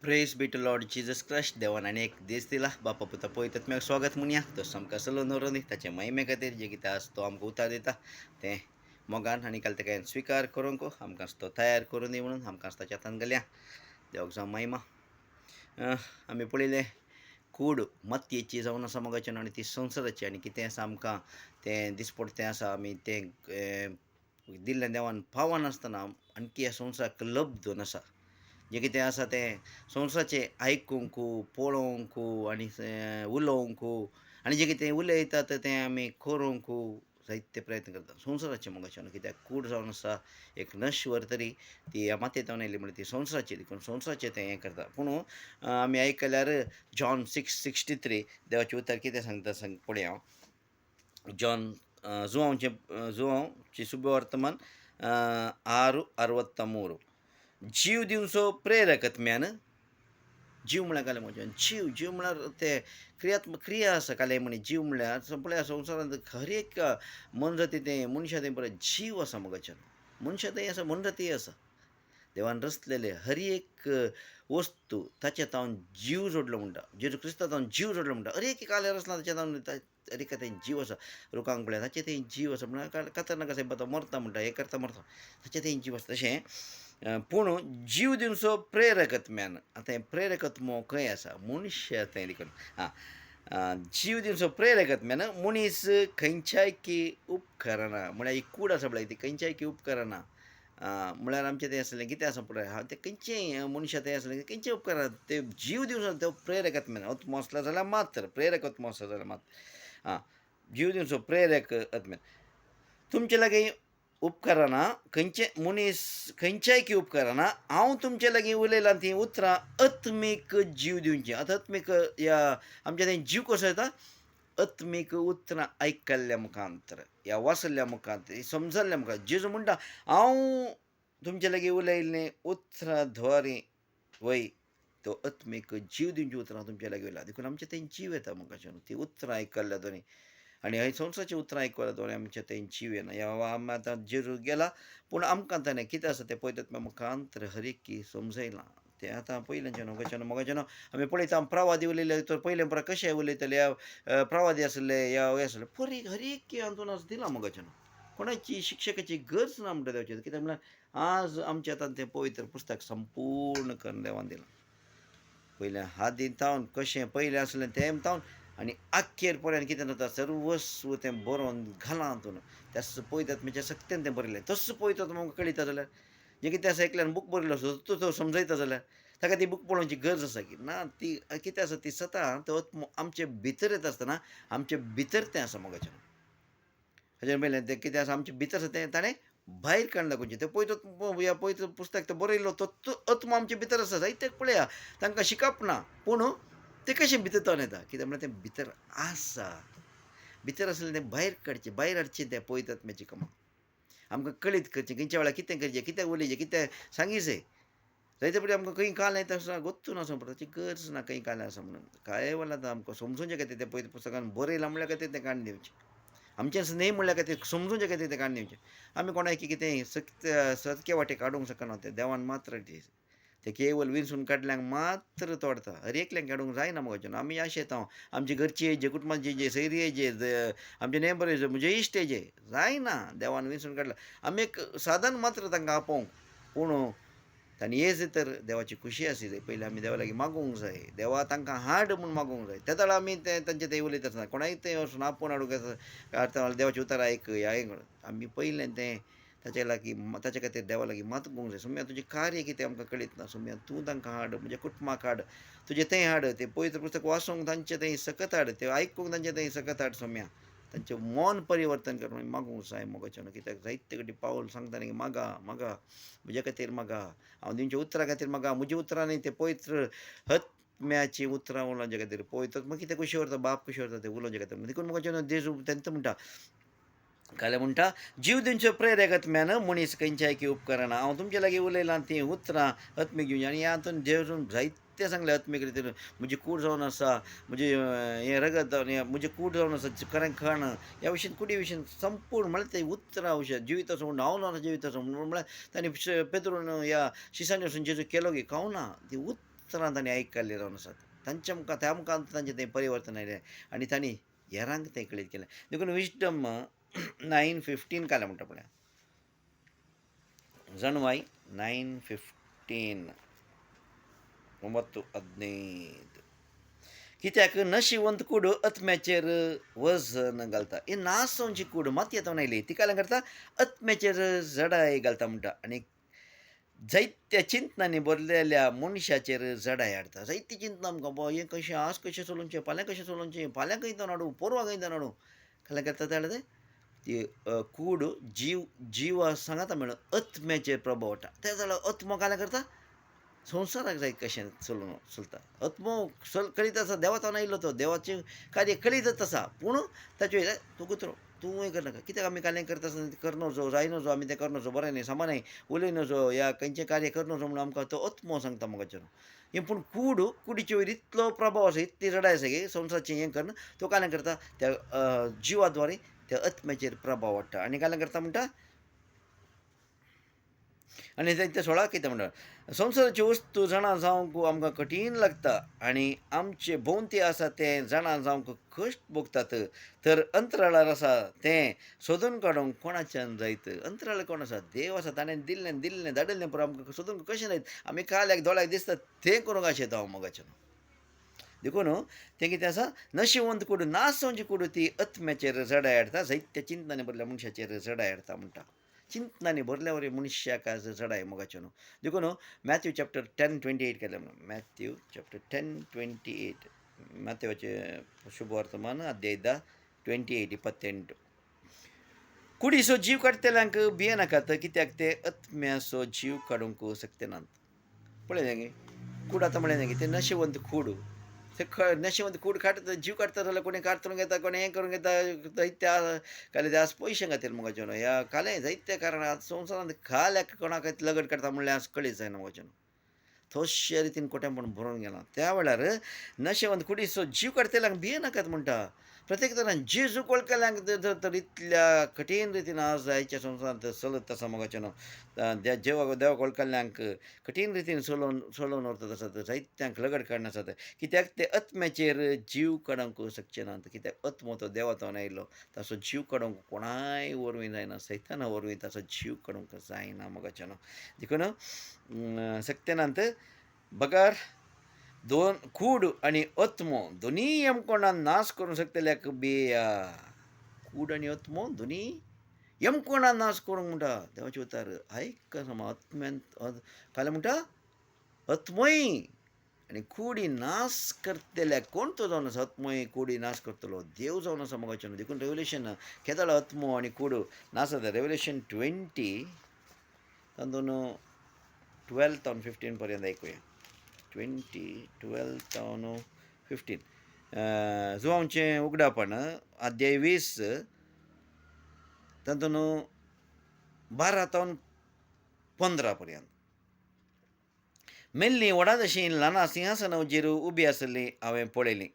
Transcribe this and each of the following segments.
Press be to Lord Jesus Christ देवान आनी एक दीस दिला बापा पुता पळयतात स्वागत म्हणया तसो आमकां सलो नोरोनी ताचे महिमे खातीर जे कितें आसा तो आमकां उतार दिता तें मोगान आनी काल तेका स्विकार करूंक आमकां तो तयार करून दी म्हणून आमकां ताच्या हातान घालया देवाक जावं महिमा. आमी पळयलें कूड मातयेची जावन आसा मोगाच्यान आनी ती संवसाराची आनी कितें आसा आमकां तें दिसपट्टें आसा आमी तें दिल्लें देवान पावनासतना आणकी ह्या संवसाराक लब दोन आसा जें कितें आसा तें संवसाराचें आयकूंक पळोवंक आनी उलोवंक आनी जें कितें उलयतात तें आमी करूंक जायते प्रयत्न करता संवसाराचें मोगाचें कित्याक कूड जावन आसा एक नश्वर तरी ती ह्या मातयेंतल्यान येयली म्हणल्यार ती संवसाराची देखून संवसाराचें तें हें करता पूण आमी आयकल्यार जॉन 6:63 देवाचें उतर कितें सांगता सांग पळय हांव जॉन जुवांवची शुभवर्तमान 6:63 जीव दिवचो प्रेरकत्म्यान जीव म्हळ्यार काले म्हज्यान जीव म्हळ्यार ते क्रिया आसा काले म्हणी जीव म्हळ्यार संपल्या संवसारांत हर एक मनजाती तें मनशां तें पळय जीव आसा मोगाच्यान मनशां आसा मनजाती आसा देवान रचलेले हर एक वस्तू ताचें हांव जीव जोडलो म्हणटा जेजू क्रिस्तांत हांव जीव जोडलो म्हणटा हर एक काल्यार आसना ताचें हांव हर एक तें जीव आसा रुखांक पळय ताचें तें जीव आसा म्हळ्यार कातरनाक आसा तो मरता म्हणटा हें करता मरता ताचें तें जीव आसा तशें पूण जीव दिवचो प्रेरकत्म्यान आतां हें प्रेरकत्मो खंय आसा मनुश्य तें देखून जीव दिवचो प्रेरकत्म्यान मनीस खंयच्याय की उपकारना म्हळ्यार ही कूड आसा पळय ती खंयच्याय की उपकारना म्हळ्यार आमचें तें आसलें कितें आसा पळय तें खंयचेंय मनशां तें आसलें खंयचें उपकारना ते जीव दिवचो तो प्रेरकत्म्यान आत्मो आसलो जाल्यार मात्र प्रेरकत्मो आसलो जाल्यार मात्र जीव दिवचो प्रेरक आत्म्यान तुमचे लागीं उपकारना खंयचे मनीस खंयच्याय की उपकारना हांव तुमचे लागीं उलयलां तीं उतरां आत्मीक जीव दिवचीं आतां आत्मीक ह्या आमचें तें जीव कसो येता आत्मीक उतरां आयकल्ल्या मुखांतर ह्या वाचल्ल्या मुखांतर समजल्ल्या मुखांतर जेजू म्हणटा हांव तुमचे लागीं उलयल्लें उतरां द्वारे वय तो आत्मीक जीव दिवची उतरां तुमचे लागीं वयला देखून आमचें तें जीव येता मुखाच्यान ती उतरां आयकल्ल्या दोनी आनी हय संवसाराचीं उतरां आयकल्या दोनी आमचें तें जीव येना ह्या आमी आतां जेजू गेला पूण आमकां ताणें कितें आसा तें पळयतात मुखांतर हर एक की समजयलां तें आतां पयलींच्यान मोगाच्यान आमी पळयता प्रवादी उलयले तर पयले परस कशें उलयतले प्रवादी आसले या हे आसले हर एक हातून आसा दिलां मोगाच्यान कोणाची शिक्षकाची गरज ना म्हणटा देवचे कित्याक म्हळ्यार आज आमच्या हातान तें पवित्र पुस्तक संपूर्ण करून देवान दिलां पयलें हात दितावन कशें पयलें आसलें तें तावन आनी आख्खेर पर्यंत कितें जाता सर्वस्व तें बरोवन घालां हातून त्या पळयतात म्हणजे सक्तीन तें बरयलें तस्सो पळयता म्हाका कळयता जाल्यार जें कितें आसा एकल्यान बूक बरयलो आसा तो समजयता जाल्यार ताका ती बूक पळोवची गरज आसा की ना ती कितें आसा ती सता तो आमचे भितर येता आसतना आमचे भितर तें आसा मोगाचें हाजेर पयलें तें कितें आसा आमचे भितर आसा तें ताणें भायर काडून दाखोवचें तें पळयत पुस्तक तो बरयलो तो आत्मो आमचे भितर आसा जायते पळया तांकां शिकप ना पूण तें कशें भितर तावन येता कित्याक म्हळ्यार तें भितर आसा भितर आसलें तें भायर काडचें भायर हाडचें तें पळयतात आत्म्याची कामां आमकां कळीत करचें खंयच्या वेळार कितें करचें कितें उलयचें कितें सांगिचें जायते फावटी आमकां खंय काल येता गोत्तून आसा पूण ताची गरज ना खंय कालें आसा म्हणून कांय वेळार आमकां समजूंचें खातीर तें पळयत पुस्तकान बरयलां म्हणल्या खातीर तें काडून दिवचें आमचें न्हय म्हणल्या खातीर समजूंचे खातीर तें काडून दिवचें आमी कोणाक कितें सत्य वाटे काडूंक शकना तें देवान मात्र ते केवल विंचून काडल्यांक मात्र तोडता हर एकल्यांक काडूंक जायना मोगाच्यान आमी आशेत हांव आमची घरची हेजे कुटुंबाची जे सैरी हेजे आमचे नेबर हेजे म्हणजे इश्ट हेजे जायना देवान विंचून काडला आमी एक साधन मात्र तांकां आपोवंक पूण तांणी येज तर देवाची खुशी आसी जाय पयलीं आमी देवा लागीं मागूंक जाय देवा तांकां हाड म्हूण मागूंक जाय त्या वेळार आमी तांचें तें उलयता आसतना कोणाय तें वचून आपोवन हाडूंक येता देवाचें उतर आयक हें आमी पयलें तें ताचे लागीं ताचे खातीर देवा लागीं मागूंक जाय सुम्या तुजें कार्य कितें आमकां कळीत ना सुम्या तूं तांकां हाड म्हणजे कुटुंबाक हाड तुजें तें हाड तें पवित्र पुस्तक वाचूंक तांचें तें सकत हाड तें आयकूंक तांचें तें सकत हाड सुम्या तांचें मन परिवर्तन करून मागूंक जाय मोगाच्यान कित्याक जायते कडेन पावल सांगता न्ही मागा मागा म्हजे खातीर मागा हांव तेंच्या उतरां खातीर मागा म्हजी उतरां न्ही तें पवित्र आत्म्याची उतरां उलोवचे खातीर पळयतात मागीर कितें कशें व्हरता बाप कशें व्हरता तें उलोवचे खातीर देखून मोगाच्यान जेजू तेंच म्हणटा काले म्हणटा जीव दिवचे प्रेरक आत्म्यान मनीस खंयच्याय की उपकारना हांव तुमचे लागीं उलयलां तीं उतरां आत्मीक घेवची आनी ह्या हातून जेजून जायते सांगले आत्मीक रितीन म्हजी कूड जावन आसा म्हजी हें रगत जावन म्हजें कूड जावन आसा खरें खण ह्या विशीं कुडी विशीं संपूर्ण म्हळ्यार तें उतरां अशें जिवीत आसा म्हणून हांव ना जिवीत आसा म्हणून म्हळ्यार तांणी पेद्रून ह्या शिसांनी वचून जेजू केलो गी कांव ना ती तरां तांणी आयकल्ले जावन आसात. तांच्या मुखार त्या मुखार तांचें तें परिवर्तन आयलें आनी तांणी हेरांक तें कळीत केलें. देखून विजडम 9:15 काल्यां म्हणटा पळय. जणवाय 9:15 9:15 कित्याक नशिवंत कूड अत्म्याचेर वजन घालता. ही नासोवची कूड मात येतावन आयली ती काल्यां करता अत्म्याचेर जडाय घालता म्हणटा आनी जायत्या चिंतनांनी भरलेल्या मनशाचेर जडाय हाडटा. जायतीं चिंतनां आमकां हें कशें आज कशें चलोवचें, फाल्यां कशें चलोवचें, फाल्यां खंयच्यान हाडूं, परवां खंयच्यान हाडूं. काल्यां करता ते जाल्यार ती कूड जिवा सांगाता मेळून अत्म्याचेर प्रभाव हाडटा. ते जाल्यार अत्मो काल्यां करता संवसाराक जाय कशें चलता. अत्मो करीत आसा देवातावन आयिल्लो तो, देवाचें कार्य करीतच आसा. पूण ताचे वयल्यान तूं कुत्रो तूं हें करनाका. कित्याक आमी काल्यां करता आसतना करनोजो जायनोजो आमी तें करनोजो बरें न्ही सांबाळनाय उलयनोजो या खंयचें कार्य करनोजो म्हणून आमकां तो अत्मो सांगता मोगाचेर. हें पूण कुडीचे वयर इतलो प्रभाव आसा, इतली जडाय आसा की संवसाराचें हें करना तो काल्यां करता त्या जिवा द्वारे त्या अत्म्याचेर प्रभाव हाडटा आनी काल्यां करता म्हणटा आनी ते 16 कितें म्हणटा संवसाराच्यो वस्तू जाणा जावंक आमकां कठीण लागता आनी आमचे भोंवती आसा तें जाणा जावंक कश्ट भोगतात. तर अंतराळार आसा तें सोदून काडूंक कोणाच्यान जायत. अंतराळ कोण आसा? देव आसा. ताणें दिल्लें धाडिल्लें पूण आमकां सोदूंक कशें जायत. आमी काल्याक दोळ्याक दिसता तें करूंक आशेता हांव मोगाचें. देखून तें कितें आसा नशिवंत कूड नासोवची कूड ती अत्म्याचेर जडाय हाडटा. जायत्या चिंतनांनी भरल्या मनशाचेर जडाय हाडटा म्हणटा. चिंतनांनी भरल्या वरी मनशाक आज जडाय मोगाचें न्हू. देखून मॅथ्यू चॅप्टर 10:28 केलें म्हणून मॅथ्यू चॅप्टर 10:28 मॅथ्यूचे शुभवर्तमान अध्याय 10:28 28 कुडीचो जीव काडटल्यांक भियेनाकात कित्याक ते अत्म्याचो जीव काडूंक शकनात. पळयलें गे कूड आतां म्हळें गे तें नशिवंत कूड. ते नशिवंत कूड जीव काडटा जाल्यार कोणी कातरून घेता, कोणी हें करून घेता. जायत्या काले ते आज पयशां खातीर मोगाचें न्हू. ह्या काले जायत्या कारणां आतां संवसारांत काल्याक कोणाक लगट काडटा म्हणल्यार आज कळीत जायना मोगाचें न्हू. तशे रितीन कोट्यांपण भरून गेलां. त्या वेळार नशेवंत कुडीचो जीव काडटल्यांक भियेनाकात म्हणटा. प्रत्येक तरान जीव जुकोळ केल्यांक तर इतल्या कठीण रितीन आज आयच्या संवसारांत चलत आसा मोगाचें न्हू. देवा वळखल्ल्यांक कठीण रितीन चलोवन व्हरतात आसात. जायत्यांक लगट काडना आसात. कित्याक ते अत्म्याचेर जीव काडूंक शकचे नात. कित्याक अत्मो तो देवातावन आयिल्लो. ताचो जीव काडूंक कोणाय वरवीं जायना. सैताना वरवीं ताचो जीव काडूंक जायना मोगाचें न्हू. देखून सत्यनांत बगार कूड आनी अत्मो दोनीय यमकोणान नाश करूंक शकतल्याक बेया. कूड आनी अत्मो दोनीय यमकोणान नाश करूंक म्हणटा देवाचे उतार. आयक समा अत्म्यान काल्यां म्हणटा अत्मोय आनी कूडी नाश करतल्याक कोण तो जावन आसा. अत्मोय कूडी नाश करतलो देव जावन आसा मोगाचें न्हू. देखून रेवल्युशन केदळ अत्मो आनी कूड नाश जाता. रेवल्युशन 20 तातूंत 12:15 पर्यंत आयकुया. 12:15 जुवांचें उगडापण अध्याय 20 तातूंत 12:15 पर्यंत. मेल्लीं वडा जशीं ल्हानां सिंहासनाचेर उबीं आसलीं हांवें पळयलीं.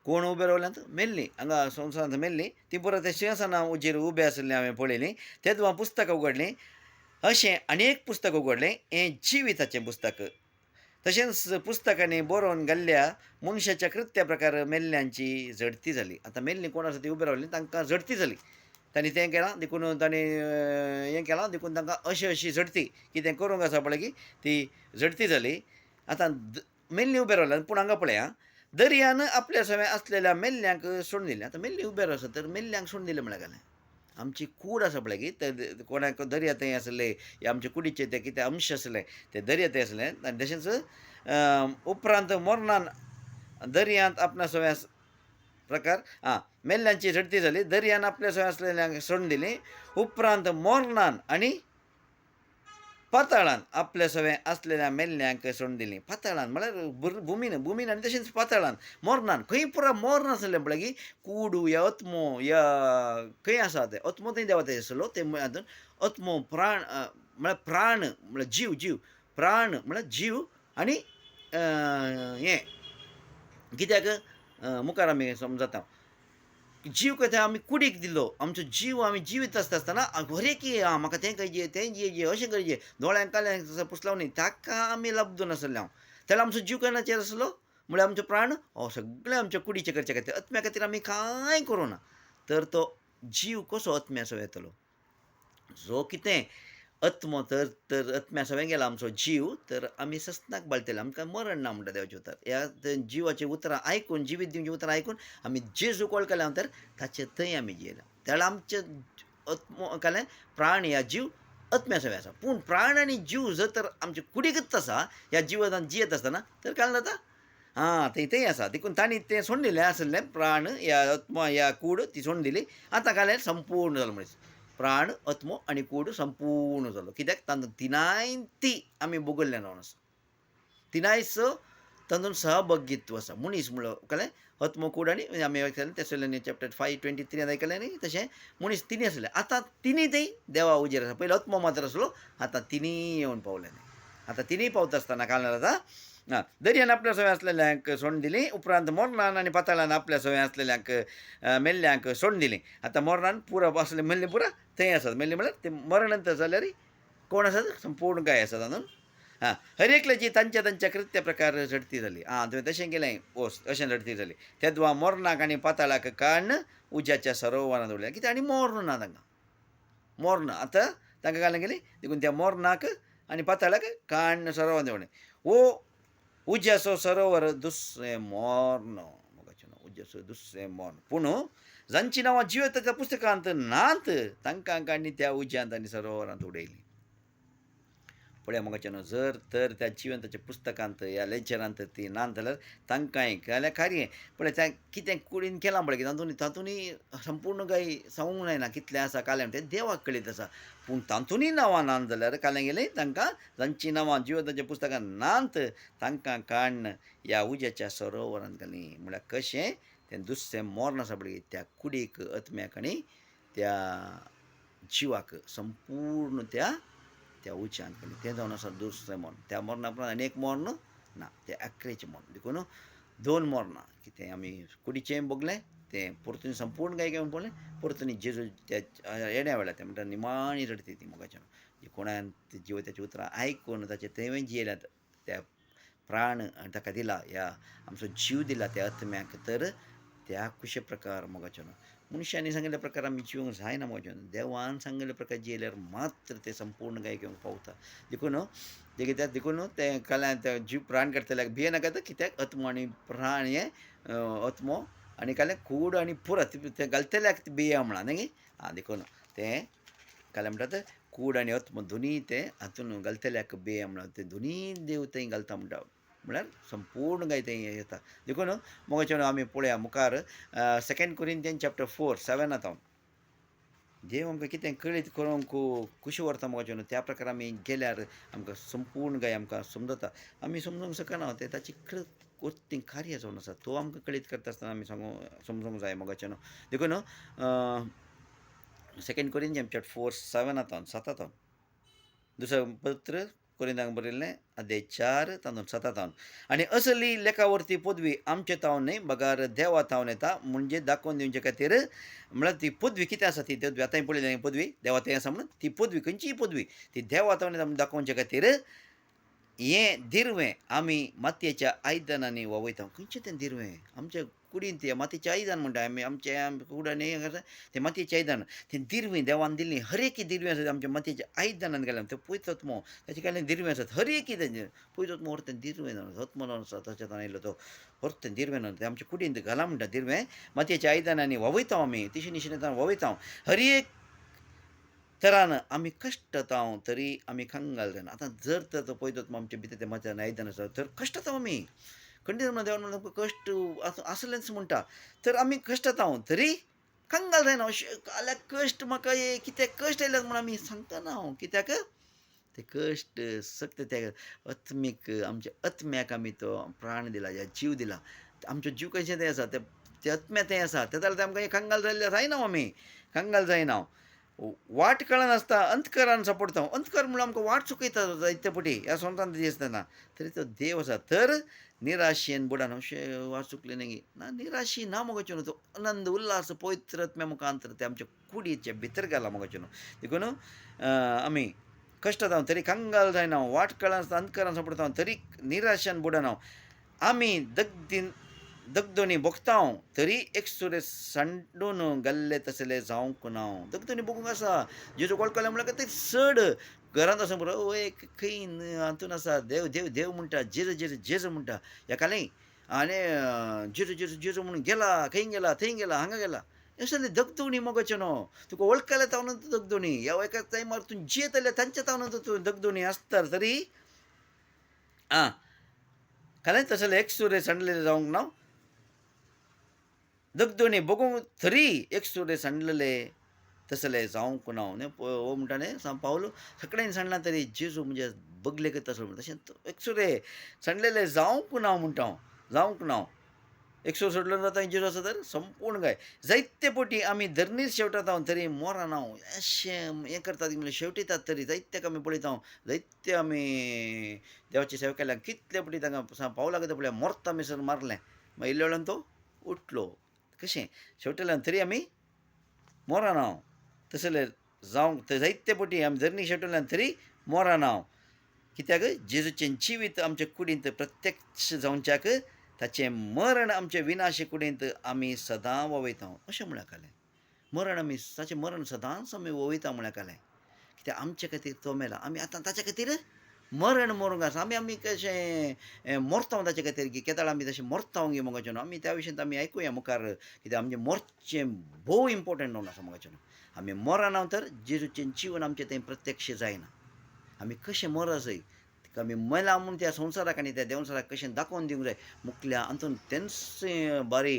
कोण उबे रावल्यांत? मेल्लीं. हांगा संवसारांत मेल्लीं तीं परत त्या सिंहासनाचेर उबे आसलीं हांवें पळयलीं. तेदवां पुस्तकां उगडलीं. अशें आनी एक पुस्तक उगडलें. हें जिविताचें पुस्तक. तशेंच पुस्तकांनी बरोवन घाल्ल्या मनशाच्या कृत्या प्रकार मेल्ल्यांची झडती जाली. आतां मेल्लीं कोण आसा तीं उबे रावलीं तांकां झडती जाली. तांणी तें केलां देखून तांणी हें केलां देखून तांकां अशी झडती कितें करूंक आसा पळय की ती झडती जाली. आतां मेल्लीं उबे रावल्यात पूण हांगा पळय आं दर्यान आपल्या सवें आसलेल्या मेल्ल्यांक सोडून दिलें. आतां मेल्लीं उबे रावता तर मेल्ल्यांक सोडून दिलें म्हळ्यार घालें. आमची कूड आसा पळय की ते कोणाक दर्या थंय आसले आमचे कुडीचे ते कितें अंश आसले ते दर्या थंय आसले आनी तशेंच उपरांत मरणान दर्यांत आपणा सवें प्रकार मेल्ल्यांची झडती जाली. दर्यान आपल्या सवें आसलेल्यांक सोडून दिली. उपरांत मोर्नान आनी पाताळान आपल्या सवें आसलेल्या मेल्ल्यांक सोडून दिलीं. पाताळान म्हळ्यार भुमीन आनी तशेंच पाताळान मोर्नान खंय पुरा मोर्न आसलें पळय की कूड या अत्मो या खंय आसा तें अत्मो थंय देवा थंय आसलो. ते हातून अत्मो प्राण म्हळ्यार जीव प्राण म्हळ्यार जीव आनी हें कित्याक मुखार आमी समजता जीव कथा आमी कुडीक दिलो आमचो जीव आमी जिवीत आसतना बरें की म्हाका तें खायचें तें जेवचें अशें करचें दोळ्यांक काल्याक पुसलाव न्ही ताका आमी लब्ध नासले हांव तेन्ना आमचो जीव केन्नाचेर आसलो म्हळ्यार आमचे प्राण सगळे आमच्या कुडीचे करचे खातीर आत्म्या खातीर आमी कांय करूं ना तर तो जीव कसो आत्म्या सो येतलो जो कितें आत्मो तर आत्म्या सवय गेला आमचो जीव तर आमी सस्नाक बाळटले आमकां मरण ना म्हणटा देवाचें उतर ह्या जिवाचें उतरां आयकून जिवीत दिवचें उतरां आयकून आमी जेजू वळखल्या तर ताचे थंय आमी जियेला त्या आमचे आत्मो काले प्राण ह्या जीव आत्म्या सवय आसा पूण प्राण आनी जीव जर तर आमचे कुडीकच आसा ह्या जिवनांत जियेत आसतना तर काय जाता हां थंय आसा देखून तांणी तें सोडून दिलें आसलें प्राण ह्या आत्मा ह्या कूड ती सोडून दिली आतां काय संपूर्ण जालो मनीस प्राण आत्मो आनी कूड संपूर्ण जालो कित्याक तातूंत तिनाय ती आमी भोगल्ल्या जावन आसा तिनाय स तातूंत सहभागित्व आसा मनीस म्हणलो कळ्ळें आत्मो कूड आनी आमी आयकलें तें चॅप्टर 5:23 आयकलें न्ही तशें मनीस तिनी आसले आतां तिनी थंय देवा उजेर आसा पयलीं आत्मो मात्र आसलो आतां तिनी येवन पावले आतां तिनी पावता आसतना काय जाता दर्यान आपल्या सवय आसलेल्यांक सोडून दिली उपरांत मोर्नान आनी पाताळान आपल्या सवय आसलेल्यांक मेल्ल्यांक सोडून दिली आतां मोर्नान पुरो आसले मेल्ले पुरा थंय आसात मेल्ले म्हळ्यार ते मरण जाल्यार कोण आसात संपूर्ण काय आसा तातूंत हर एकल्याची तांच्या तांच्या कृत्य प्रकार झडती जाली तुवें तशें केलें ओस अशें झडती जाली तेदवा मोर्नाक आनी पाताळाक काण उज्याच्या सरोवरांत उडल्या कित्याक आनी मोर्न ना तांकां मोर्न आतां तांकां घालून गेली देखून त्या मोर्नाक आनी पाताळाक काण सरोवरांत उडलें वो उज्याचो सरोवर दुसरें मोर्न उज्याचो दुसरें मोर्न पूण जांची नांवां जिवताच्या पुस्तकांत नात तांकां काणी त्या उज्यांत आनी सरोवरांत उडयलीं पळया मोगाचें न्हू जर तर त्या जिवंताच्या पुस्तकांत ह्या लेजरांत ती नात जाल्यार तांकांय जाल्यार खरें पळय त्या कितें कुडीन केलां पळय तातूंत संपूर्ण काय सांगूंक जायना कितलें आसा कालें तें देवाक कळीत आसा पूण तातूंतय नांवां नात जाल्यार कालें गेलें तांकां जांचीं नांवां जिवंताच्या पुस्तकांत नात तांकां काण ह्या उज्याच्या सरोवरांत घालीं म्हळ्यार कशें तें दुसरें मोर्न आसा पळय त्या कुडीक आत्म्याक आनी त्या जिवाक संपूर्ण त्या उज्यांत तें जावन आसा दुसरें मोर्न त्या मोर्ना उपरांत आनी एक मोर्न ना तें अकरेचें मोर्न देखून 2 मोर्नां कितें आमी कुडीचें भोगलें तें परतून संपूर्ण काय घेवन पळयलें परतून जेजू त्या येड्या वेळार तें म्हणटा निमाणी रडटी ती मोगाचें कोणान जिवताचीं उतरां आयकून ताचे थंय जियेल्यात त्या प्राण ताका दिला ह्या आमचो जीव दिला त्या आत्म्याक तर त्या कुशे प्रकार मोगाचें मनशांनी सांगिल्ल्या प्रकार आमी जिवंक जायना मोगाचें देवान सांगिल्ल्या प्रकार जियेल्यार मात्र ते संपूर्ण काय घेवंक पावता देखून ते कित्याक देखून तें काल्यां जीव प्राण काडटल्याक भियेनाका कित्याक आत्मो आनी प्राण हे आत्मो आनी काल्यां कूड आनी पुरो तें घालतल्याक भिया म्हणा न्ही देखून तें काल्यां म्हणटात कूड आनी आत्मो दोनी ते हातून घालतल्याक भिया म्हणा ते दोनी देव थंय घालता म्हणटा म्हळ्यार संपूर्ण काय थंय येता देखून मोगाचें आमी पळया मुखार 2 कोरिंथियन्स चॅप्टर 4:7 देव आमकां कितें कळीत करूंक खुशी व्हरता मोगाचें त्या प्रकार आमी गेल्यार आमकां संपूर्ण काय आमकां समजता आमी समजूंक शकना तें ताची कृत्य कार्य जावन आसा तो आमकां कळीत करता आसतना आमी समजूंक जाय मोगाचें देखून 2 कोरिंथियन्स चॅप्टर 4:7 दुसरें पत्र कोरिंथांक बरयल्लें अध्याय 4:7 आनी असली लेखावरती पदवी आमचे तावन न्ही बगार देवा तावन येता म्हणजे दाखोवन दिवचे खातीर म्हळ्यार ती पदवी कितें आसा ती आतां पळयलें पदवी देवा थंय आसा म्हणून ती पदवी खंयचीय पदवी ती देवा तावन येता दाखोवचे खातीर हें दिरवें आमी मातयेच्या आयदनांनी वोवयता खंयचें तें दिरवें आमच्या कुडीन तें मातयेचें आयदन म्हणटा आमी आमच्या कुडान तें मातयेचें आयदन तें दिरवीं देवान दिल्लीं हर एक दिरवीं आसात आमच्या मातयेच्या आयदनान गेल्या तें पयत मो ताचे कडल्यान दिरवें आसात हर एक तें पयत मो तें दिरवें हत म्हणून आसा तशें आयलो तो हर तें दिरवें तें आमच्या कुडीन घाला म्हणटा दिरवें मातयेच्या आयदनांनी वोवयता आमी तिशी निशें वोवयता हर एक तरान आमी कश्टतांव तरी आमी कंगाल जायना आतां जर तर तो पळयत आमचे भितर तें मातयेचें आयदन आसा तर कश्टतांव आमी खंडीत म्हणून देवान आमकां कश्ट आसलेंच म्हणटा तर आमी कश्टतांव तरी कंगाल जायना अशें जाल्यार कश्ट म्हाका कितें कश्ट आयल्यात म्हूण आमी सांगतना हांव कित्याक ते कश्ट सक्त ते आत्मीक आमच्या आत्म्याक आमी तो प्राण दिला या जीव दिला आमचो जीव कशें तें आसा ते आत्म्या तें आसा तें जाल्यार आमकां कंगाल जाल्ले जायना आमी कंगाल जायना वाट कळनासता अंतकरान सांपडता अंतकार म्हणल्यार आमकां वाट चुकयता जायते फावटी ह्या संवसारांत दिसतना तरी तो देव आसा तर निराशेन बुडान अशें वाट चुकले न्ही ना निराशी ना मोगाचें न्हू तो आनंद उल्हास पवित्र आत्म्या मुखांतर ते आमच्या कुडीच्या भितर घाला मोगाचें न्हू देखून आमी कश्ट जावन तरी कंगाल जायना वाट कळनासता अंतकारान सांपडता तरी निराशान बुडाना आमी दगदोनी बोगतांव तरी एक सुरे सांडून गेल्ले तसले जावंक ना दगदोनी बगूंक आसा जेजू कळकले म्हळ्यार ते चड घरांत आसा बरो एक खंय हातून आसा देव देव देव म्हणटा जेजू जेजू जेजू म्हणटा हेका न्ही आनी जेजू जेजू जेजू म्हणून गेला खंय गेला थंय गेला हांगा गेला असले दगदोणी मोगाचे न्हू तुका वळखले तावनंत दगदोणी ह्या एका टायमार तूं जियेतले तांच्या तावनंत तूं दगदोणी आसता तरी आं खरें तसले एक सुरे सांडलेले जावंक ना दगदोणी बगूंक तरी एक सुरे सांडलेले तसले जावंक ना हो म्हणटा न्ही सांग पावलो सगळ्यांनी सांडला तरी जेजू म्हणजे बगले तसो तशें एक सुरे सांडलेले जावंक ना म्हणटा हांव जावंक ना एक सूर सोडलो जाता जेजू आसा तर संपूर्ण काय जायते फावटी आमी धरणीर शेवटात हांव तरी मोरान हांव अशें हें करतात म्हणजे शेवटितात तरी जायत्याक आमी पळयता हांव जायते आमी देवाची सेवा केल्या कितले फावटी तांकां पावला कितें पळय मोरता मिसर मारलें मागीर इल्ले वेळान तो उठलो कशें शेवटल्यान तरी आमी मोरान हांव तसले जावंक ते जायते फावटी आमी धरणी शेवटल्यान तरी मोरान हांव कित्याक जेजूचें जिवीत आमच्या कुडींत प्रत्यक्ष जावच्याक ताचें मरण आमचे विनाशे कुडींत आमी सदां वोवयता अशें म्हळ्यार जालें मरण आमी ताचें मरण सदांच आमी वोवयता म्हळ्यार जालें कित्याक आमचे खातीर तो मेला आमी आतां ताचे खातीर मरण मरूंक आसा आमी कशें मोरता ताचे खातीर की केदाळ आमी तशें मोरता गे मोगाचें न्हू आमी त्या विशयान आमी आयकुया मुखार कित्याक आमचें मोरचें भोव इम्पोर्टंट न्हू आसा मोगाचें न्हू आमी मरना तर जेजूचें जीवन आमचें थंय प्रत्यक्ष जायना आमी कशें मरसय आमी मेला म्हूण त्या संवसाराक आनी त्या देवसाराक कशें दाखोवन दिवंक जाय मुखल्या हातून तेंच बारी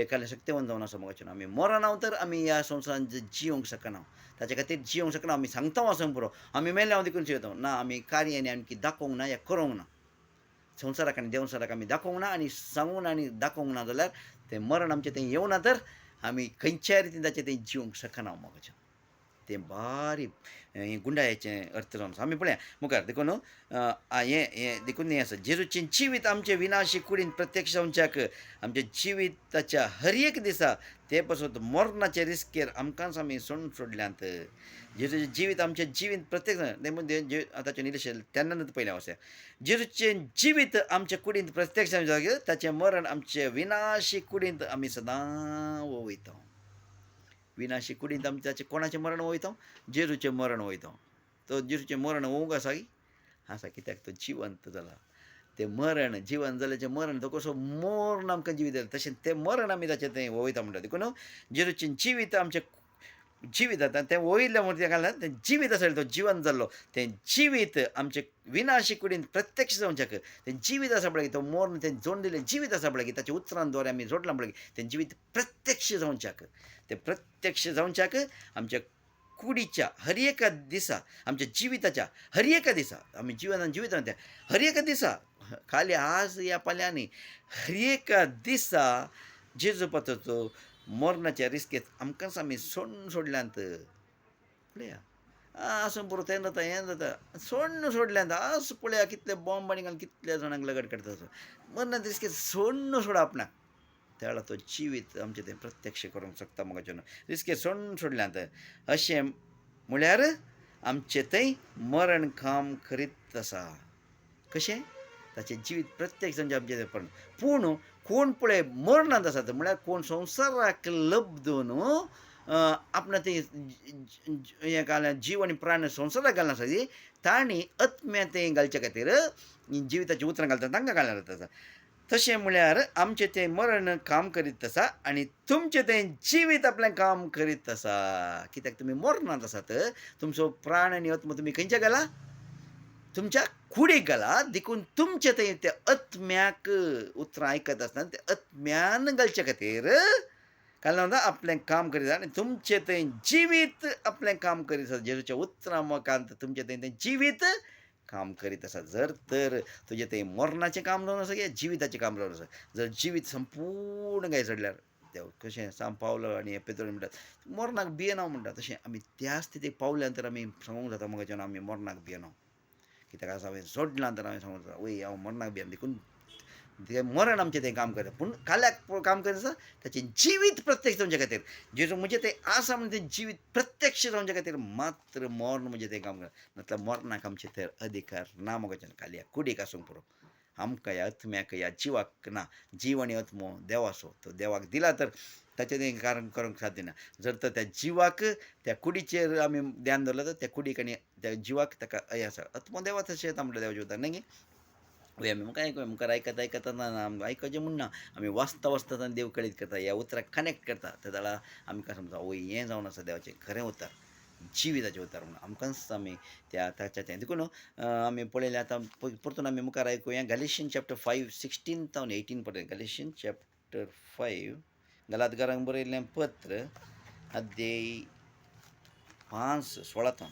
केलें शक्तिवंत जावन आसा मोगाचें आमी मरना तर आमी ह्या संवसारान जिवंक शकना ताचे खातीर जिवंक शकना आमी सांगता वचोंक पुरो आमी मेले हांव देखून जिवता ना आमी कार्यानी आमकी दाखोवंक ना या करूंक ना संवसाराक आनी देवसाराक आमी दाखोवंक ना आनी सांगूंक ना आनी दाखोवंक ना जाल्यार तें मरण आमचें थंय येवना तर आमी खंयच्याय रितीन ताचें थंय जिवंक शकना मोगाचें तें बारीक गुंडाळ्याचें अर्थ जावन आसा आमी पळया मुखार देखून हें देखून हें आसा जेजूचें जिवीत आमचें विनाशी कुडीन प्रत्यक्ष जावच्याक आमच्या जिविताच्या हर एक दिसा ते पासून मरणाचे रिस्केर आमकांच आमी सोडल्यांत जेजूचें जिवीत आमचें जिवीत प्रत्येक ते म्हणजे आतांचे निलेश तेन्नाच पयलें वसा जेजूचें जिवीत आमच्या कुडींत प्रत्यक्ष जावच्याक ताचें मरण आमचे विनाशी कुडींत आमी सदां वोवयता विनाशी कुडींत आमी ताचें कोणाचें मरण वयता जेजूचें मरण वयता तो जेजूचें मरण वोवंक आसा की आसा कित्याक तो जिवंत जाला तें मरण जिवन जाल्याचें मरण तो कसो मोरून आमकां जिवीत जाता तशें तें मरण आमी ताचें थंय वोवयता म्हणटा देखून जेजूचें जिवीत आमचें जिवीत जाता तें वयलें म्हूण तेका लागून तें जिवीत आसा तो जिवंत जाल्लो तें जिवीत आमचें विनाशी कुडींत प्रत्यक्ष जावच्याक तें जिवीत आसा पळय तो मोरून तें जोडलेलें जिवीत आसा पळय की ताच्या उतरां द्वारे आमी जोडलां पळय तें जिवीत प्रत्यक्ष जावच्याक तें प्रत्यक्ष जावच्याक आमच्या कुडीच्या हर एका दिसा आमच्या जिविताच्या हर एका दिसा आमी जिवितान त्या हर एका दिसा खाली आज या फाल्यांनी हर एका दिसा जेजू पातचो मरणाच्या रिस्केत आमकांच आमी सोडल्यांत पळया आसूं पुरो तें जाता हें जाता सोडल्यांत आज पळया कितले बॉम्ब आनी घालून कितल्या जाणांक लगट करता मरणाचे रिस्केत सोडून आपणाक त्या वेळार तो जिवीत आमचें तें प्रत्यक्ष करूंक शकता मोगाचें रिस्के सोडल्यांत अशें म्हळ्यार आमचें थंय मरण काम करीत आसा कशें ताचें जिवीत प्रत्यक्ष म्हणजे आमचें तें पूण कोण पळय मरणांत आसा म्हळ्यार कोण संवसाराक लब्धून आपणा तें हें घालें जीव आनी प्राण संवसाराक घालना आसा तांणी आत्म्या तें घालचे खातीर जिविताचीं उतरां घालता तांकां घालना आसा तशें म्हळ्यार आमचें तें मरण काम करीत आसा आनी तुमचें तें जिवीत आपलें काम करीत आसा कित्याक तुमी मरणांत आसात तुमचो प्राण आनी आत्मा तुमी खंयच्या घाला तुमच्या कुडीक घाला देखून तुमचें थंय त्या आत्म्याक उतरां आयकत आसतना त्या आत्म्यान घालचे खातीर घालना आपलें काम करीत आसा आनी तुमचें थंय जिवीत आपलें काम करीत आसा जेजूच्या उतरां मुखांत तुमचें थंय तें जिवीत काम करीत आसा जर तर तुजें तें मरणाचें काम जावन आसा की जिविताचें काम जावन आसा जर जिवीत संपूर्ण गाय सोडल्यार देव कशें सांग पावलो आनी पेद्रोन म्हणटात मरणाक भियेना म्हणटा तशें आमी त्या स्थितीक पावल्या नंतर आमी सांगूंक जाता मोगाच्यान आमी मरणाक भियेना कित्याक आसा हांवें सोडलां नंतर हांवें सांगूंक जाता वय हांव मरणाक भियेना देखून ते मरण आमचें तें काम करता पूण काल्याक काम करता ताचें जिवीत प्रत्यक्ष तुमचे खातीर जेजू म्हणजे तें आसा म्हणजे तें जिवीत प्रत्यक्ष तुमचे खातीर मात्र मरण म्हणजे तें काम करता नातल्यार मरणाक आमचे थंय अधिकार ना मोगाच्यान काल्या कुडीक आसूंक पुरो आमकां ह्या आत्म्याक ह्या जिवाक ना जीव आनी आत्मो देवाचो तो देवाक दिला तर ताचें तें कारण करूंक साध्य ना जर तर त्या जिवाक त्या कुडीचेर आमी ध्यान दवरलें तर त्या कुडीक आनी त्या जिवाक ताका हें आसा आत्मो देवा तशें येता म्हणटा देवाच्या उतार न्ही वय आमी मुखार आयकूया मुखार आयकता आयकता ना आयकचें म्हणना आमी वाचता वाचता देव कळीत करता ह्या उतराक कनेक्ट करता त्या जाल्यार आमकां समजा वय हें जावन आसा देवाचें खरें उतार जिविताचें उतार म्हणून आमकांच आमी त्या ताच्या तें देखून आमी पळयलें आतां परतून आमी मुखार आयकुया गॅलिशियन चॅप्टर 5:16 to 18 पर्यंत गॅलिशियन चॅप्टर 5 गलातकारांक बरयल्लें पत्र अध्याय 5:16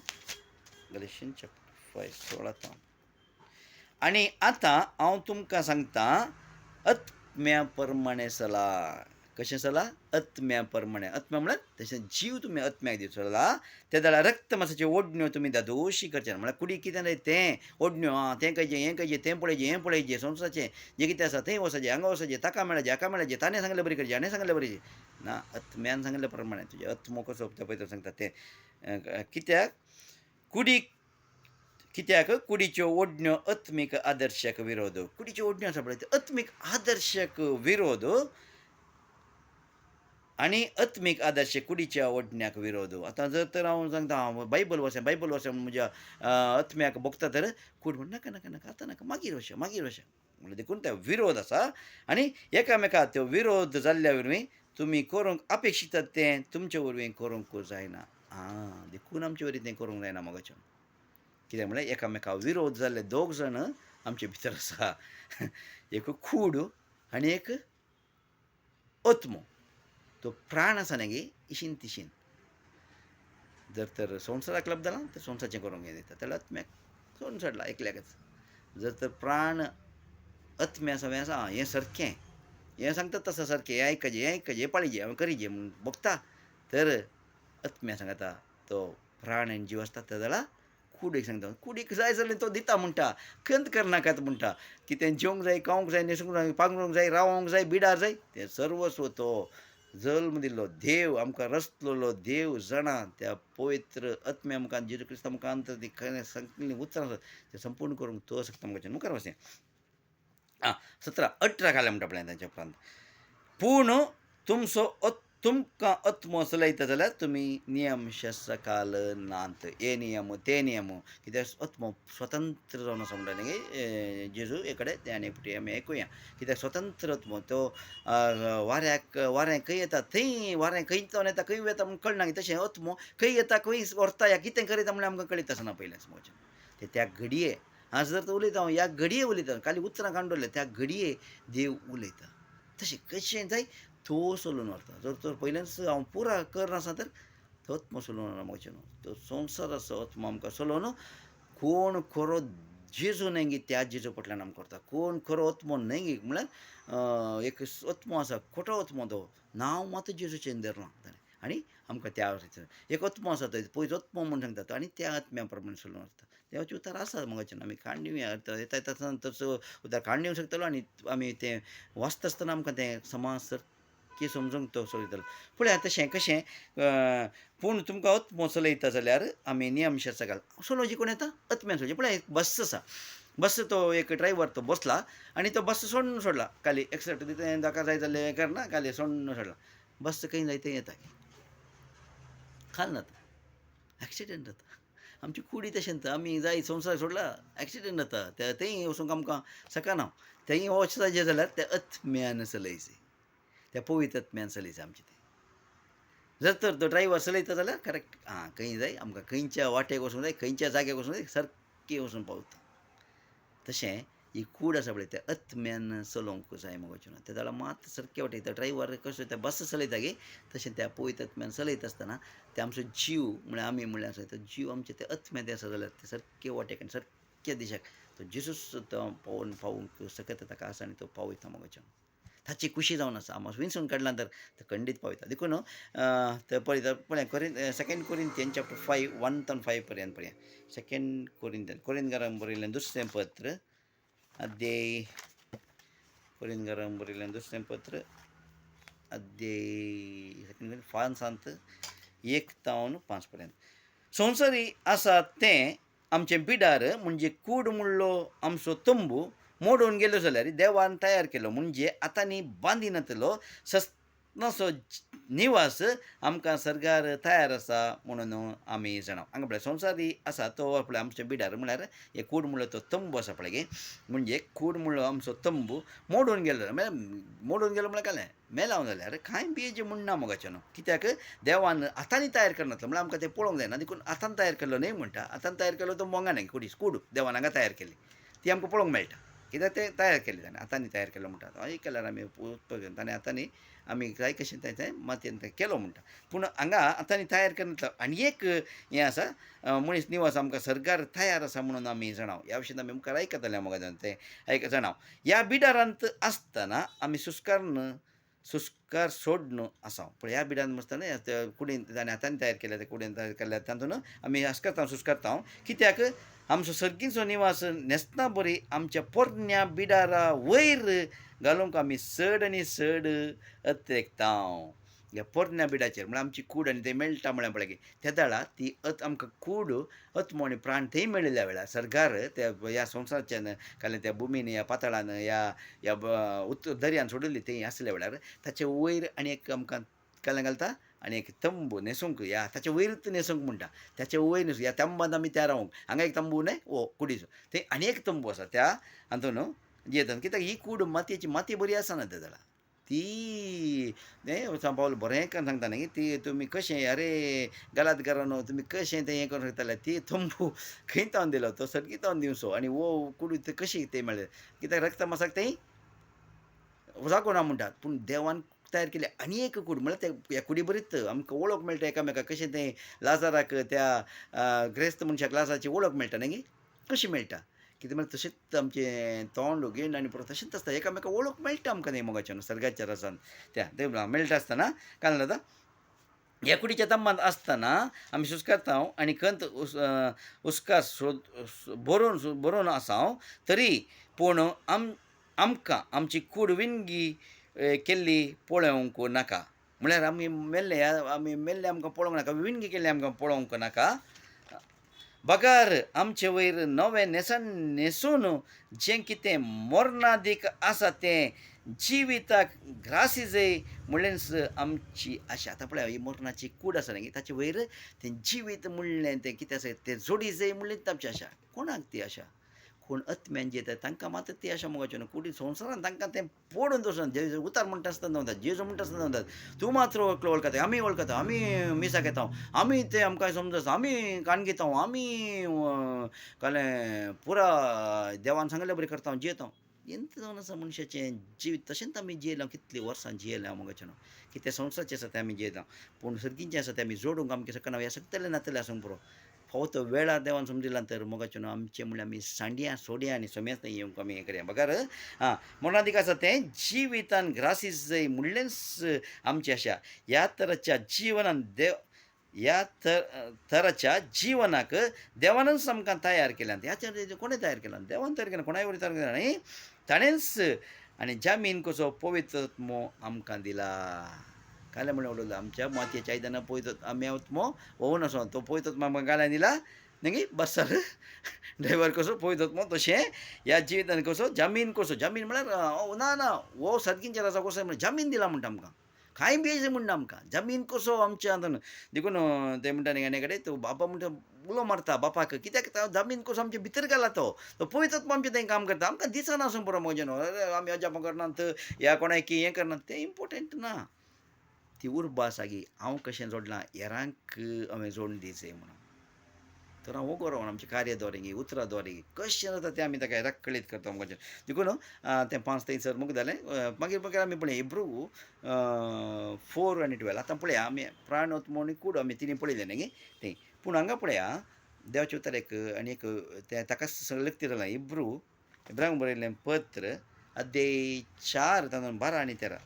गॅलिशियन चॅप्टर 5:16 आनी आतां हांव तुमकां सांगता आत्म्या प्रमाणे चला कशें चला आत्म्या प्रमाणे आत्म्या म्हळ्यार तशें जीव तुमी आत्म्याक दिवचो चला ते जाल्यार रक्त मांसाच्यो ओडण्यो तुमी दादोशी करचे ना म्हळ्यार कुडी कितें जाय तें ओडण्यो तें खंयचें हें खंयचें तें पळयचें हें पळयचें संवसाराचें जें कितें आसा थंय वचचें हांगा वचचें ताका मेळचें हाका मेळचें ताणें सांगलें बरी करचें हाणें सांगलें बरी ना आत्म्यान सांगले प्रमाणे तुजें आत्मो कसो ते पळय सांगता तें कित्याक कुडीक कित्याक कुडीच्यो ओडण्यो आत्मीक आदर्शाक विरोध कुडीच्यो ओडण्यो आसा पळय त्यो आत्मीक आदर्शाक विरोध आनी आत्मीक आदर्श कुडीच्या ओडण्याक विरोध आतां जर तर हांव सांगता हांव बायबल वर्सा म्हज्या आत्म्याक भोगता तर कूड म्हण नाका नाका नाका आतां नाका मागीर वशा म्हणल्यार देखून त्या विरोध आसा आनी एकामेकाक त्यो विरोध जाल्ल्या वरवीं तुमी करूंक अपेक्षितात तें तुमचे वरवीं करूंक जायना देखून आमचे वरवीं तें करूंक जायना मोगाचें कित्याक म्हळ्यार एकामेका विरोध जाल्ले दोग जाण आमचे भितर आसा एक कूड आनी एक आत्मो तो प्राण आसा न्ही गे इशीन तिशीन जर तर संवसाराक लब जाला तर संवसाराचें करूंक हें दिता जाल्यार आत्म्याक सोडून सोडला एकल्याकच जर तर प्राण आत्म्या आसा हें सारकें हें सांगता तसं सारकें हें आयकचें हें पाळिचें हांवें करिचें म्हूण बगता तर आत्म्या सांगता तो प्राण आनी जीव आसता ते जाल्यार कुडीक सांगता कुडीक जाय जाल्यार तो दिता म्हणटा खंत करनाकात म्हणटा कितें जेवंक जाय खावंक जाय न्हेसूंक जाय पांगरूंक जाय रावोंक जाय बिडार जाय तें सर्वस्व तो जल्म दिल्लो देव आमकां रचलेलो देव जाणा त्या पवित्र आत्म्या मुखार जेजू क्रिस्ता मुखार अंतर ती खरें सांगलेलीं उतरां आसात तें संपूर्ण करूंक तो शकता मुखार मुखार वचें 17-18 घाल्या म्हणटा पळय तांच्या उपरांत पूण तुमकां आत्मो चलयता जाल्यार तुमी नियम शास्त्रकाल नात हे नियम ते नियम कित्याक आत्मो स्वतंत्र जावन आसा म्हणटा न्ही जेजू हे कडेन ते आनी फावटी आमी आयकुया कित्याक स्वतंत्र आत्मो तो वारें खंय येता थंय वारें खंयच्यान येता खंय वता म्हूण कळना तशें आत्मो खंय येता खंय व्हरता ह्या कितें करीता म्हळ्यार आमकां कळीत आसना पयलेंच म्हजें ते त्या घडये आज जर उलयता हांव ह्या घडये उलयता खाली उतरां काडून दवरल्या त्या घडये देव उलयता तशें कशें जाय तो सोलून व्हरता जर तर पयलेंच हांव पुरा करनासा तर तो आत्मो सोलून व्हरना म्हजें तो संवसार आसा आत्मो आमकां सोलोवन कोण खरो जेजू न्हय त्या जेजू फाटल्यान आमकां करता कोण खरो आत्मो न्हय म्हळ्यार एक आत्मो आसा खोटो आत्मो तो नांव मात जेजूचें धरलां ताणें आनी आमकां त्या एक आत्मो आसा थंय पयस आत्मो म्हूण सांगता तो आनी त्या आत्म्या प्रमाणे सोलून व्हरता देवाचें उतार आसा मोगाचें आमी काण दिवया येता येता तसो उतार काण दिवंक शकतलो आनी आमी तें वाचता आसतना आमकां तें समाज सारकें समजूंक तो सोयतलो पळय तशें कशें पूण तुमकां आत्मो चलयता जाल्यार आमी नियम शास्त्र घाल सोलोवची कोण येता आत्म्यान सोडची पळय एक बस आसा बस तो एक ड्रायव्हर तो बसला आनी तो बस सोडून सोडला खाली एक्सिडेंट तिथें जाका जाय जाल्लें हें करना खाली सोडून सोडला बस खंय जाय थंय येता खाल जाता एक्सिडेंट जाता आमची कुडी तशें जाता आमी जाय संवसार सोडला एक्सिडेंट जाता त्या थंय वचूंक आमकां सकाना थंय वचपाचें जाल्यार त्या आत्म्यान चलयचें त्या पवित्र आत्म्यान चलयचें आमचें तें जर तर तो ड्रायव्हर चलयता जाल्यार करेक्ट खंय जाय आमकां खंयच्या वाटेक वचूंक जाय खंयच्या जाग्याक वचूंक जाय सारकें वचून पावता तशें ही कूड आसा पळय त्या आत्म्यान चलोवंक जाय मोगाचें ते जाल्यार मात सारकें वाटेक तो ड्रायव्हर कशें त्या बस चलयता गे तशें त्या पवित्र आत्म्यान चलयता आसतना ते आमचो जीव म्हळ्यार आमी म्हळ्यार आसा तो जीव आमचे ते आत्म्या ते आसा जाल्यार ते सारके वाटेक आनी सारक्या दिशाक तो जेजूस तो पावोवंक सकत ताका आसा आनी तो पावयता मोगाचें ताची खुशी जावन आसा आमी विंसून काडला तर खंडीत पावयता देखून तर पळय सेकंड कोरिंथियन चॅप्टर 5 1 to 5 पर्यंत पळया सेकंड कोरिंथकारांक बरयलें दुसरें पत्र अध्याय कोरिंथकारांक बरयलें दुसरें पत्र अध्याय 5 सांत 1 to 5 पर्यंत संवसारी आसा तें आमचें बिडार म्हणजे कूड म्हणलो आमचो तंबू मोडून गेलो जाल्यार देवान तयार केलो म्हणजे आतांनी बांदिनातलो सस्नाचो निवास आमकां सर्गार तयार आसा म्हणून आमी जाणाव हांगा पळय संवसारी आसा तो पळय आमच्या बिडार म्हळ्यार हे कूड म्हणलो तो तंबू आसा पळय गे म्हणजे कूड म्हणलो आमचो तंबू मोडून गेलो मोडून गेलो म्हळ्यार काय मेलाव जाल्यार कांय बेज म्हणना मोगाचें न्हू कित्याक देवान आतांनी तयार करनातलो म्हळ्यार आमकां तें पळोवंक जायना देखून आतां तयार केल्लो न्हय म्हणटा आतां तयार केलो तो मोंगा न्हय कूड देवान हांगा तयार केली ती आमकां पळोवंक मेळटा कित्याक तें तयार केलें ताणें आतांनी तयार केलो म्हणटा हय केल्यार आमी ताणें आतांनी आमी जाय कशें तें मातयेन तें केलो म्हणटा पूण हांगा आतांनी तयार करनातलो आनी एक हें आसा मनीस निवास आमकां सर्गार तयार आसा म्हणून आमी जाणाव ह्या विशयान आमी मुखार आयकतले मोगान तें जाणाव ह्या बिडारांत आसतना आमी सुस्कार सोडन आसा पळय ह्या बिडान आसतना कुडीन ताणें आतांनी तयार केल्या त्या कुडीन तयार केल्या तातूंत आमी सुस्कारता कित्याक आमचो सर्गीचो निवास नेसना बरी आमच्या पोरण्या बिडारा वयर घालूंक आमी चड आनी चड अत्रेकतांव ह्या पोरण्या बिडाचेर म्हळ्यार आमची कूड आनी तें मेळटा म्हळ्यार पळय त्या दाळा ती आमकां कूड आत्मो आनी प्राण थंय मेळिल्ल्या वेळार सर्गार त्या ह्या संवसाराच्यान काले त्या भुमीन ह्या पाताळान ह्या दर्यान सोडिल्ली थंय आसल्या वेळार ताचे वयर आनी एक आमकां काले घालता आनी एक तंबू न्हेसूंक या ताचे वयरूच न्हेसूंक म्हणटा त्याचे वयर न्हेसूंक ह्या तंबान आमी त्या रावंक हांगा एक तंबू न्हय कुडीचो थंय आनी एक तंबू आसा त्या हातून येतात कित्याक ही कूड मातयेची माती बरी आसना त्या जाल्यार ती पावल बरें सांगता न्ही ती तुमी कशें अरे गलात घरानो तुमी कशें तें हें करूंक शकताले ती तंबू खंय तावन दिलो तो सर्गी तावन दिवचो आनी वो कूड कशी तें मेळ्ळें कित्याक रक्त मसाक तें जागोना म्हणटात पूण देवान तयार केले आनी एक कूड म्हळ्यार ह्या कुडी बरीच आमकां वळख मेळटा एकामेकाक कशें तें लाजाराक त्या ग्रेस्त मनशाक लाजाराची वळख मेळटा न्ही कशी मेळटा कितें म्हळ्यार तशेंच आमचें तोंड गेंड आनी परत तशेंच आसता एकामेकाक वळख मेळटा आमकां न्ही मोगाच्यान सर्गाच्या रसान त्या मेळटा आसतना काय जाता ह्या कुडीच्या तंबांत आसतना आमी सुस्कारता आनी खंत उस्कार बरोवन आसाव तरी पूण आमकां आमची कूड विणगी केल्ली पळोवंक नाका म्हळ्यार आमी मेल्ले आमकां पळोवंक नाका विणगी केल्ली आमकां पळोवंक नाका बगार आमचे वयर नवें न्हेसून जें कितें मरणादीक आसा तें जिविताक ग्रासी जाय म्हणलेंच आमची आशा आतां पळय ही मरणाची कूड आसा न्ही ताचे वयर तें जिवीत म्हणलें तें कितें आसा तें जोडी जाय म्हणलेंच आमची आशा कोणाक ती आशा कोण आत्म्यान जेता तांकां मात ती आशा मोगाच्यो न्हू कुडी संवसारान तांकां तें पडून दवरना उतार म्हणटा आसतना नवतात जेजू म्हणटा आसतना नवतात तूं मात्र वळखता आमी वळखता आमी मिसाक येता आमी तें आमकां समजता आमी काण घेता आमी कळ्ळें पुरा देवान सांगलें बरें करता जियेता ಎಂತ आसा मनशाचें जिवीत तशेंच आमी जियेलां कितलीं वर्सां जियेलां मोगाचें न्हू कितें संवसारचें आसा तें आमी जियेता पूण सर्गीचें आसा तें आमी जोडूंक आमकां सकना ह्या सकतलें नातलें आसूंक पुरो फावो तो वेळार देवान समजिलां तर मोगाचें न्हू आमचें म्हणल्यार आमी सांडया सोड्या आनी सोम्याच येवंक आमी हें करया बगार मरणादीक आसा तें जिवितान ग्रासीस जाय म्हणलेंच आमची आशा ह्या तराच्या जिवनान ह्या तराच्या जिवनाक देवानच आमकां तयार केल्यान ह्याच्या कोणें तयार केलां देवान तयार केलां कोणाय वरी तयार केलां न्ही ताणेंच आनी जामीन कसो पवित्र आत्मो आमकां दिला काले म्हणून उडयलो आमच्या मातयेच्या आयदनां पवित्र आमी आत्मो वोवून आसो तो पवित्र आत्मो आमकां घालाय दिला न्ही बस सर ड्रायव्हर कसो पवित्र आत्मो तशें ह्या जिवितान कसो जामीन म्हळ्यार ना वो सर्गींचेर आसा कसो म्हळ्यार जामीन दिला म्हणटा आमकां कांय बेज म्हणटा आमकां जामीन कसो आमच्या हातून देखून ते म्हणटा न्ही आनी कडेन तो बाबा म्हणटा उलो मारता बापाक कित्याक जामीन कसो आमचे भितर घाला तो पवित्र आत्मो आमचें तें काम करता आमकां दिसना आसूं पुरो म्हजें न्हू आमी अजाप करनात ह्या कोणाक हें करनात तें इम्पोर्टंट ना ती उर्बा सागी हांव कशें जोडलां हेरांक हांवें जोडून दिवचें म्हणून तर हांव वगोर रावन आमचें कार्याद्वारे उतराद्वारे कशें जाता तें आमी ताका राखलीत करता मोगाचें देखून तें 5 थंयसर मुग जालें मागीर आमी पळय हिब्रू 4 आनी 12 आतां पळया आमी प्राण आत्मो आनी कूड आमी तिनी पळयलें न्ही तें पूण हांगा पळया देवाच्या उतराक आनी एक तें ताका लक्ती जालां हिब्रांक बरयलें पत्र अध्याय 4 तातूंत 12 आणि 13.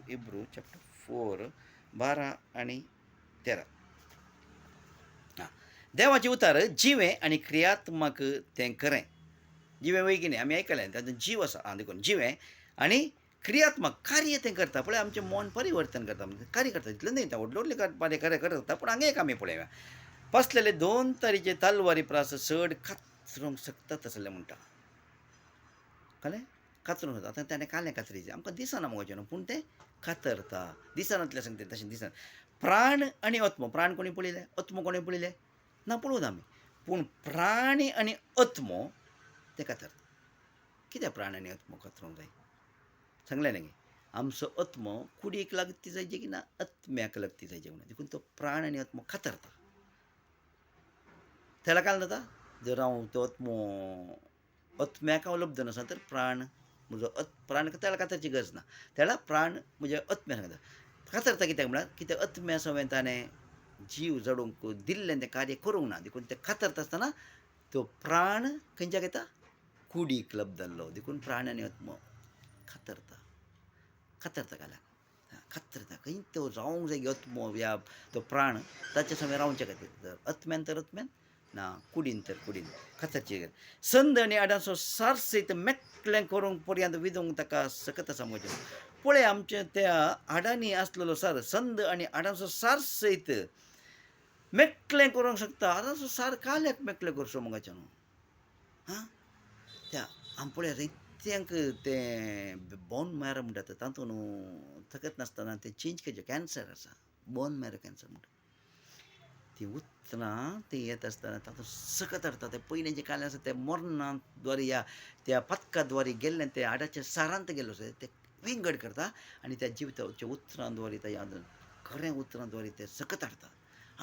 इब्रू चॅप्टर 4 12 आणि 13. हां. देवाचे उतार जिवे आणि क्रियात्मक तें खरें. जिवे वय कितें आमी आयकलें तातूंत जीव आसा. देखून जिवे आनी क्रियात्मक कार्य तें करता पळय. आमचें मन परिवर्तन करता म्हणजे कार्य करता. इतलें न्ही व्हडले व्हडले कार्य करता पूण हांगा एक आमी पळयया. पसलेले 2 तरेचे तलवारी प्रास चड कातरूंक शकता तसलें म्हणटा. कळ्ळें? कातरूंक शकता. आतां ताणें कालें कातरीचें आमकां दिसना मुगोचें न्हू पूण तें कातरता. दिसनातलें सांगता तशें दिसना. प्राण आनी आत्मो. प्राण कोणी पळयले? आत्मो कोणें पळयले? ना पळोवना आमी. पूण प्राणी आनी आत्मो ते कातरता. कित्याक प्राण आनी आत्मो कातरूंक जाय? सांगलें न्ही आमचो आत्मो कुडीक लागती जायचे की ना आत्म्याक लागती जायचे म्हणून. देखून तो प्राण आनी आत्मो कातरता. त्याला काय जाता जर हांव तो आत्मो आत्म्याक हांव लब्ध नसा तर प्राण म्हजो प्राण त्याला कातरची गरज ना. त्याला प्राण म्हणजे आत्म्या सांगता. कातरता कित्याक म्हळ्यार कित्याक आत्म्या सवें ताणें जीव जडोवंक दिल्लें तें कार्य करूंक ना. देखून तें कातरता आसतना तो प्राण खंयच्याक येता? कुडीक लब्ध जाल्लो. देखून प्राण आनी आत्मो कातरता. कातरता काल्याक कातरता खंय तो रावंक जाय आत्मो या तो प्राण ताचे समें रावचे खातीर. जर आत्म्यान तर आत्म्यान ना कुडीन तर कुडीन कातरची गरज. संद आनी आडांचो सार सयत मेकळें करूंक पर्यंत विदोवंक ताका सकत आसा म्हजें. पळय आमच्या त्या आडांनी आसलेलो सार संद आनी आडांचो सार सयत मेकळें करूंक शकता. आडांचो सार काल्याक मेकळें करचो मोगाचें न्हू. हां त्या आमी पळय रैत्यांक तें बोन मॅरो म्हणटात तातूंत थकत नासतना तें चेंज करचें कॅन्सर आसा. बोन मॅरो कॅन्सर म्हणटा. ती उतरां ती येत आसतना तातूंत सकत हाडटा. तें पयलें जें कालें आसा तें मरणा द्वारे या त्या पथका द्वारे गेल्लें तें आडाच्या सारांत गेल्लो आसा तें विंगड करता आनी त्या जिविताच्या उतरां द्वारे त्या खरें उतरां द्वारे तें सकत हाडटा.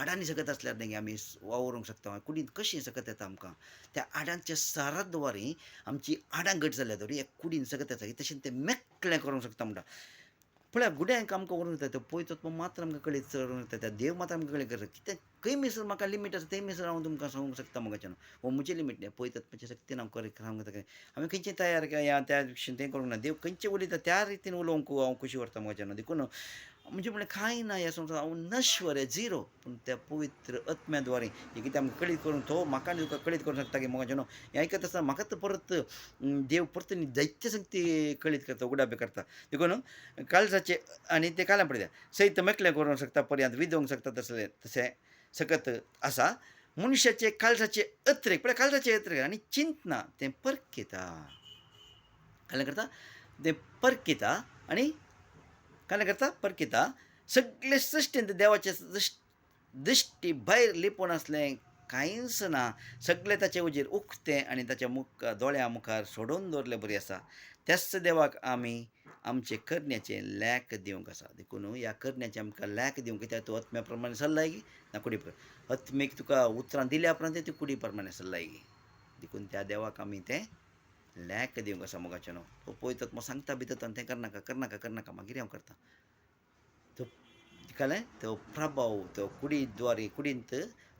आडांनी सकत आसल्यार न्ही आमी वावरूंक शकता. कुडींत कशीं सकत येता आमकां त्या आडांच्या सारा द्वारे आमची आडां घट जाल्या द्वारे एक कुडीन सकत येता. तशें तें मेकळें करूंक शकता म्हणटा. पळय गुड्यांक आमकां व्हरूंक येता. तो पळयतो मात्र आमकां कळीत चडूंक येता. त्या देव मात्र आमकां कळीत करता. कित्याक खंय मिसर म्हाका लिमीट आसा थंय मिसर हांव तुमकां सांगूंक शकता मोगाचें न्हू. हो म्हजें लिमीट न्ही. पळयतात म्हज्या शक्तीन हांव सांगूंक येता. आमी खंयचें तयार या त्या दिशेन तें करूंक ना. देव खंयचें उलयता त्या रितीन उलोवंक हांव खुशी व्हरता मोगाचें न्हू. देखून म्हणजे म्हळ्यार कांय ना ह्या संवसारांत हांव नश्वर आहे झिरो. पूण त्या पवित्र आत्म्या द्वारे हें कितें आमकां कळीत करून तो म्हाका आनी तुका कळीत करूंक शकता की मोगाचें न्हू. हें आयकत आसतना म्हाकाच परत देव परत दैत्य संगती कळीत करता उगडाबी करता. देखून काळजाचें आनी तें काल्यां पळयता सैत मेकळें करूंक शकता पर्यंत विदोवंक शकता तशें सकत आसा. मनशाचे काळजाचे अत्रेक पळय काळजाचे अत्रेक आनी चिंतना तें परकिता. काल्यां करता तें परकिता आनी काल्यां करता परकिता. सगळे सृश्टींत देवाचे दृश्टी भायर लिपोवन असलें कांयच ना. सगळें ताचें उजेर उक्तें आनी ताच्या दोळ्या मुखार सोडून दवरलें बरी आसा. त्याच देवाक आमी आमचे करण्याचें लॅक दिवंक आसा. देखून ह्या करण्याचें आमकां लॅक दिवंक कित्याक तूं आत्म्या प्रमाणे चल्लाय गी ना कुडी प्रमाणे. आत्मीक तुका उतरां दिल्या उपरांत ती कुडी प्रमाणे चल्लाय गी. देखून त्या देवाक आमी तें लॅक दिवंक आसा मोगाचें न्हू. तो पळयतात मग सांगता भितर तें करनाका करनाका करनाका मागीर हांव करता. तो कळ्ळें तो प्रभाव तो कुडी द्वारे कुडींत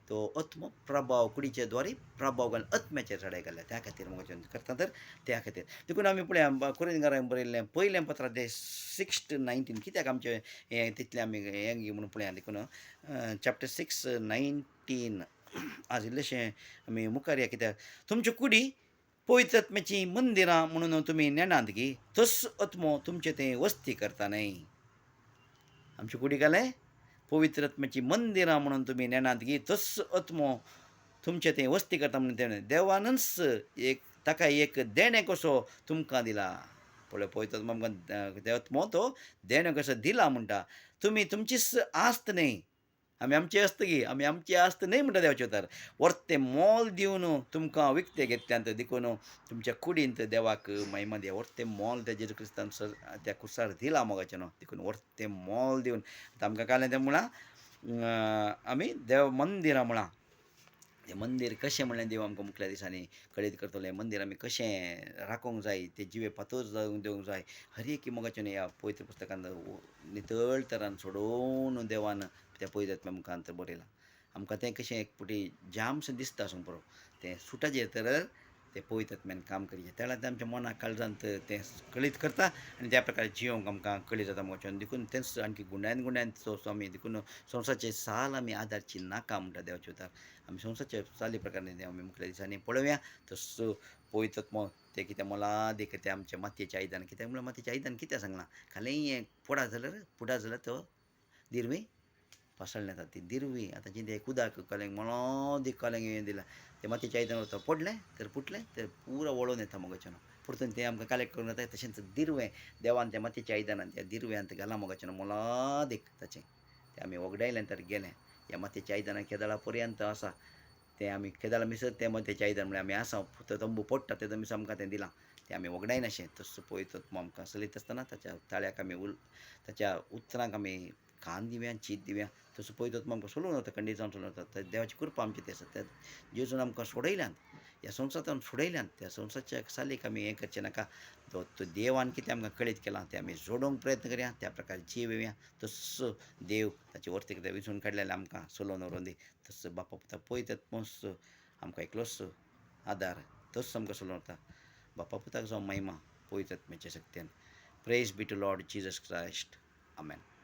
तो आत्मो प्रभाव कुडीचे द्वारे प्रभाव घालून आत्म्याचेर चडाय घाल्या त्या खातीर मोगाचें करता तर त्या खातीर. देखून आमी पळया कुरिंथीकारांक बरयल्लें पयलें पत्र ते 6:19 कित्याक आमचें हें तितलें आमी हें घे म्हणून पळया. देखून चॅप्टर 6:19 आज इल्लेशें आमी मुखार या कित्याक तुमच्यो कुडी पवित्र आत्म्याची मंदिरां म्हणून तुमी नेणात गी तस आत्मो तुमचें तें वस्ती करता न्हय. आमची कुडी घालें पवित्र आत्म्याची मंदिरां म्हणून तुमी नेणात गी तस आत्मो तुमचें तें वस्ती करता म्हणून तेणें देवानच ताका एक देणे कसो तुमकां दिला. पळय पवित्र आत्मा आमकां देव आत्मो तो देणे कसो दिला म्हणटा. तुमी तुमचीच आस्त न्हय. आमी आमची आस्त गी आमी आमची आस्त न्हय म्हणटा देवाचे उतार. वर्तें मोल दिवन तुमकां विकतें घेतल्यांत. देखून तुमच्या कुडींत देवाक महिमा दिया. वर्तें मोल त्या जेजू क्रिस्तान त्या कुसार दिला मोगाचें न्हू. देखून वर्तें मोल दिवन आतां आमकां कालें तें म्हळां आमी देव मंदिरां म्हळां. तें मंदीर कशें म्हणलें देव आमकां मुखल्या दिसांनी कळीत करतलें. मंदीर आमी कशें राखूंक जाय तें जिवे पातोर जावंक दिवंक जाय. हर एक मोगाचें ह्या पवित्र पुस्तकांत नितळ तरान सोडून देवान त्या पवित्र आत्म्या मुखांत बरयलां. आमकां तें कशें एक फावटी जामशें दिसता आसूं पुरो तें सुटाचेर तर ते पवित्र आत्म्यान काम करीचे त्याला ते आमच्या मना काळजांत ते कळीत करता आनी त्या प्रकारे जियोंक आमकां कळीत जाता वचन देखून तेच आणखी गुंड्यान आमी देखून संवसारचे साल आमी आदारची नाका म्हणटा देवाचे उतार आमी संवसारचे साली प्रकारे आमी मुखल्या दिसांनी पळोवया तस पवित्र आत्मो ते कितें मोलादीक ते आमचे मातयेचे आयदन कित्याक म्हळ्यार मातयेचें आयदन कित्याक सांगलां खाली हें पुडा जाल्यार तो दिरवी पासळ्ळें जाता ती दिरवी आतां कितें उदक कलेंक मोलादीक कलेंक हें दिलां ते मातयेचें आयदन वता पडलें तर फुटलें तर पुरो वळोवन येता मोगाचें परतून तें आमकां कलेक्ट करून येता तशेंच दिरवें देवान त्या मातयेच्या आयदनान त्या दिरव्यांत घालां मोगाचें मोलादीक ताचें तें आमी वगडायलें तर गेलें ह्या मातयेच्या आयदनान केदाळा पर्यंत आसा तें आमी केदाळा मिसर तें मातयेचें आयदन म्हळ्यार आमी आसा तो तंबू पडटा तेजो मिस आमकां तें दिलां तें आमी वगडायनाशें तस पळयत आमकां चलयत आसतना ताच्या ताळ्याक आमी ताच्या उतरांक आमी खान दिव्या चीत दिव्या तसो पळयत आमकां सोलून वता खंडीत जावन सोलून वता देवाची कृपा आमची ती आसा त्या जेजून आमकां सोडयल्यान ह्या संवसारांतल्यान सोडयल्यान त्या संवसारच्या सालीक आमी हें करचें नाका तो देवान कितें आमकां कळीत केलां तें आमी जोडोवंक प्रयत्न करया त्या प्रकारे जियेवया तस्सो देव ताचे वर्ती कितें विचून काडलेलें आमकां सोलोवन व्हरोन दी तस्सो बापा पुता पळयत मस आमकां एकलोच आदार तस आमकां सोलोवन व्हरता बापा पुताक जावं महिमा पळयत आत्म्याचे शक्तीन praise be to Lord Jesus Christ amen